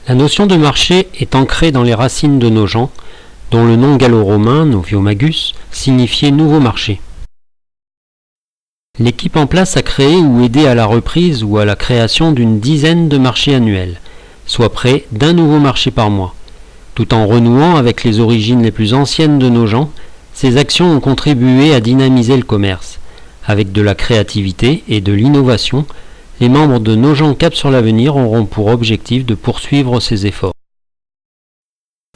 La notion de marché est ancrée dans les racines de nos gens, dont le nom gallo-romain, noviomagus, signifiait nouveau marché. L'équipe en place a créé ou aidé à la reprise ou à la création d'une dizaine de marchés annuels, soit près d'un nouveau marché par mois. Tout en renouant avec les origines les plus anciennes de nos gens, ces actions ont contribué à dynamiser le commerce. Avec de la créativité et de l'innovation, les membres de Nos gens Cap sur l'avenir auront pour objectif de poursuivre ces efforts.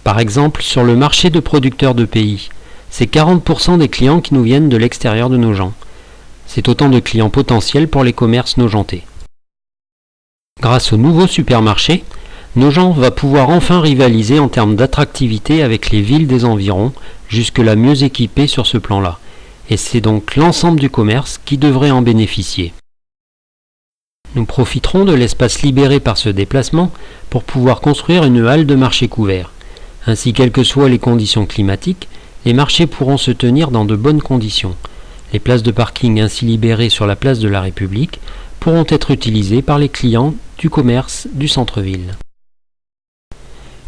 Par exemple, sur le marché de producteurs de pays, c'est 40% des clients qui nous viennent de l'extérieur de Nogent. C'est autant de clients potentiels pour les commerces nogentais. Grâce au nouveau supermarché, Nogent va pouvoir enfin rivaliser en termes d'attractivité avec les villes des environs, jusque-là mieux équipées sur ce plan-là. Et c'est donc l'ensemble du commerce qui devrait en bénéficier. Nous profiterons de l'espace libéré par ce déplacement pour pouvoir construire une halle de marché couvert. Ainsi, quelles que soient les conditions climatiques, les marchés pourront se tenir dans de bonnes conditions. Les places de parking ainsi libérées sur la place de la République pourront être utilisées par les clients du commerce du centre-ville.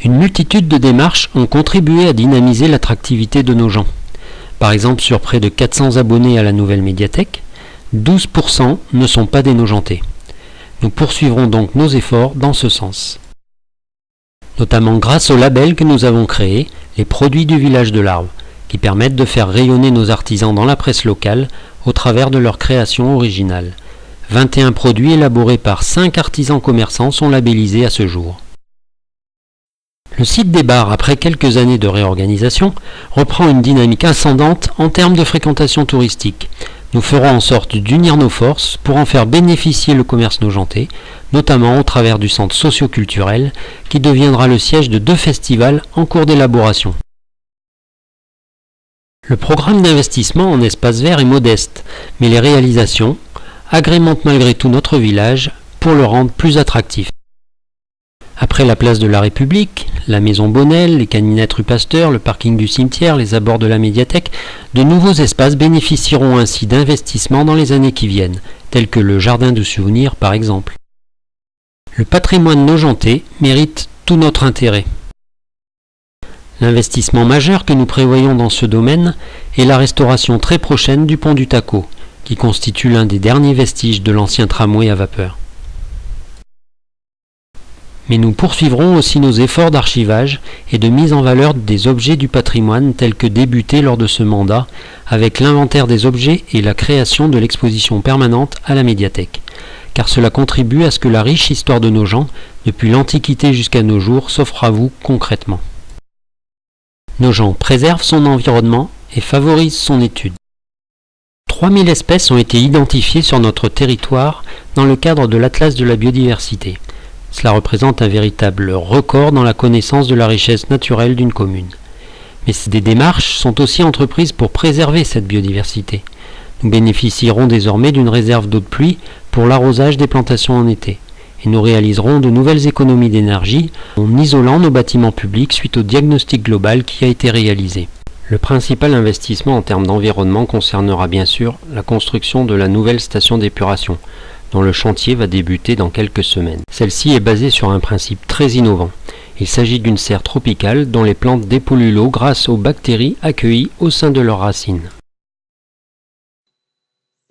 Une multitude de démarches ont contribué à dynamiser l'attractivité de Nogent. Par exemple, sur près de 400 abonnés à la nouvelle médiathèque, 12% ne sont pas des Nogentais. Nous poursuivrons donc nos efforts dans ce sens. Notamment grâce au label que nous avons créé, les produits du village de l'Arve, qui permettent de faire rayonner nos artisans dans la presse locale au travers de leurs créations originales. 21 produits élaborés par 5 artisans commerçants sont labellisés à ce jour. Le site des bars, après quelques années de réorganisation, reprend une dynamique ascendante en termes de fréquentation touristique. Nous ferons en sorte d'unir nos forces pour en faire bénéficier le commerce nogentais, notamment au travers du centre socio-culturel qui deviendra le siège de 2 festivals en cours d'élaboration. Le programme d'investissement en espace vert est modeste, mais les réalisations agrémentent malgré tout notre village pour le rendre plus attractif. Après la place de la République, la maison Bonnel, les caninettes rue Pasteur, le parking du cimetière, les abords de la médiathèque, de nouveaux espaces bénéficieront ainsi d'investissements dans les années qui viennent, tels que le jardin de souvenirs par exemple. Le patrimoine nogentais mérite tout notre intérêt. L'investissement majeur que nous prévoyons dans ce domaine est la restauration très prochaine du pont du Taco, qui constitue l'un des derniers vestiges de l'ancien tramway à vapeur. Mais nous poursuivrons aussi nos efforts d'archivage et de mise en valeur des objets du patrimoine tels que débutés lors de ce mandat, avec l'inventaire des objets et la création de l'exposition permanente à la médiathèque, car cela contribue à ce que la riche histoire de Nogent, depuis l'Antiquité jusqu'à nos jours, s'offre à vous concrètement. Nogent préserve son environnement et favorise son étude. 3000 espèces ont été identifiées sur notre territoire dans le cadre de l'Atlas de la biodiversité. Cela représente un véritable record dans la connaissance de la richesse naturelle d'une commune. Mais des démarches sont aussi entreprises pour préserver cette biodiversité. Nous bénéficierons désormais d'une réserve d'eau de pluie pour l'arrosage des plantations en été. Et nous réaliserons de nouvelles économies d'énergie en isolant nos bâtiments publics suite au diagnostic global qui a été réalisé. Le principal investissement en termes d'environnement concernera bien sûr la construction de la nouvelle station d'épuration, dont le chantier va débuter dans quelques semaines. Celle-ci est basée sur un principe très innovant. Il s'agit d'une serre tropicale dont les plantes dépolluent l'eau grâce aux bactéries accueillies au sein de leurs racines.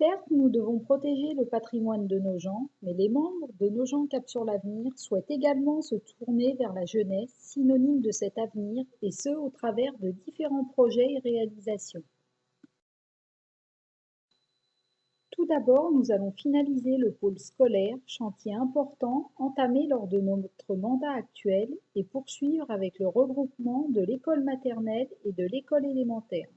Certes, nous devons protéger le patrimoine de Nogent, mais les membres de Nogent Cap sur l'avenir souhaitent également se tourner vers la jeunesse, synonyme de cet avenir, et ce au travers de différents projets et réalisations. Tout d'abord, nous allons finaliser le pôle scolaire, chantier important entamé lors de notre mandat actuel, et poursuivre avec le regroupement de l'école maternelle et de l'école élémentaire.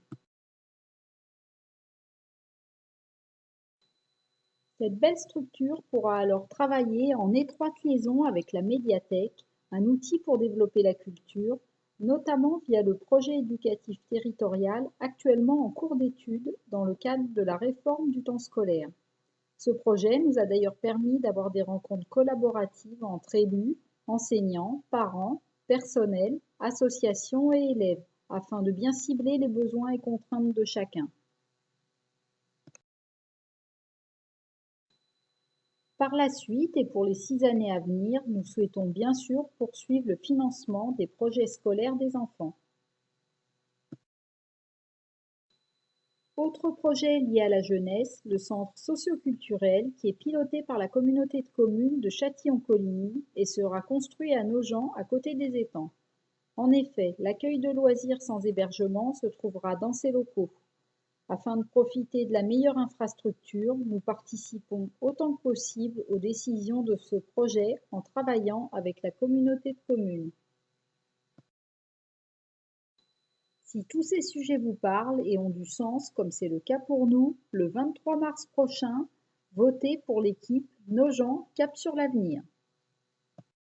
Cette belle structure pourra alors travailler en étroite liaison avec la médiathèque, un outil pour développer la culture, notamment via le projet éducatif territorial actuellement en cours d'étude dans le cadre de la réforme du temps scolaire. Ce projet nous a d'ailleurs permis d'avoir des rencontres collaboratives entre élus, enseignants, parents, personnel, associations et élèves, afin de bien cibler les besoins et contraintes de chacun. Par la suite et pour les 6 années à venir, nous souhaitons bien sûr poursuivre le financement des projets scolaires des enfants. Autre projet lié à la jeunesse, le centre socioculturel qui est piloté par la communauté de communes de Châtillon-Coligny et sera construit à Nogent à côté des étangs. En effet, l'accueil de loisirs sans hébergement se trouvera dans ces locaux. Afin de profiter de la meilleure infrastructure, nous participons autant que possible aux décisions de ce projet en travaillant avec la communauté de communes. Si tous ces sujets vous parlent et ont du sens, comme c'est le cas pour nous, le 23 mars prochain, votez pour l'équipe Nogent Cap sur l'avenir.